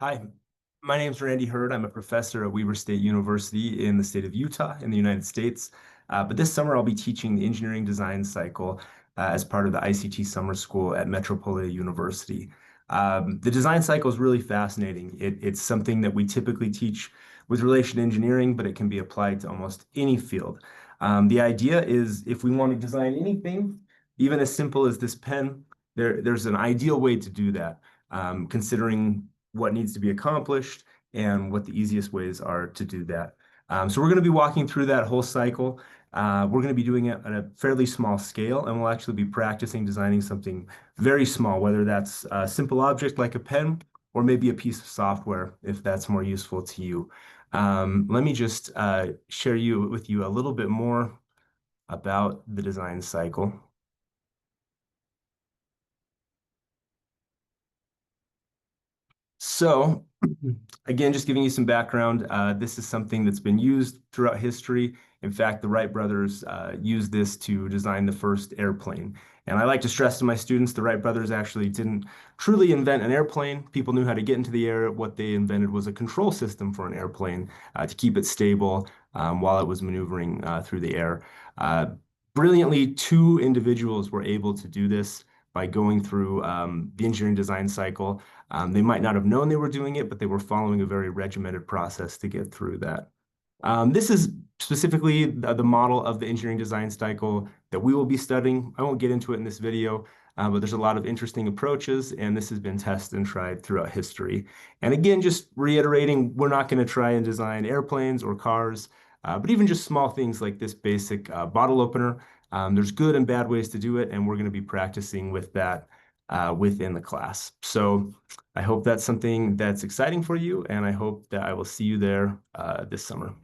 Hi, my name's Randy Hurd. I'm a professor at Weber State University in the state of Utah in the United States. But this summer I'll be teaching the engineering design cycle as part of the ICT summer school at Metropolia University. The design cycle is really fascinating. It's something that we typically teach with relation to engineering, but it can be applied to almost any field. The idea is if we want to design anything, even as simple as this pen, there's an ideal way to do that, considering what needs to be accomplished and what the easiest ways are to do that. So we're going to be walking through that whole cycle. We're going to be doing it on a fairly small scale, and we'll actually be practicing designing something very small, whether that's a simple object like a pen or maybe a piece of software if that's more useful to you. Let me just share with you a little bit more about the design cycle. So, again, just giving you some background, this is something that's been used throughout history. In fact, the Wright brothers used this to design the first airplane. And I like to stress to my students, the Wright brothers actually didn't truly invent an airplane. People knew how to get into the air. What they invented was a control system for an airplane to keep it stable while it was maneuvering through the air. Uh, Brilliantly, two individuals were able to do this by going through the engineering design cycle. They might not have known they were doing it, but they were following a very regimented process to get through that. This is specifically the model of the engineering design cycle that we will be studying. I won't get into it in this video, but there's a lot of interesting approaches, and this has been tested and tried throughout history. And again, just reiterating, we're not going to try and design airplanes or cars, but even just small things like this basic bottle opener. There's good and bad ways to do it, and we're going to be practicing with that within the class. So I hope that's something that's exciting for you, and I hope that I will see you there this summer.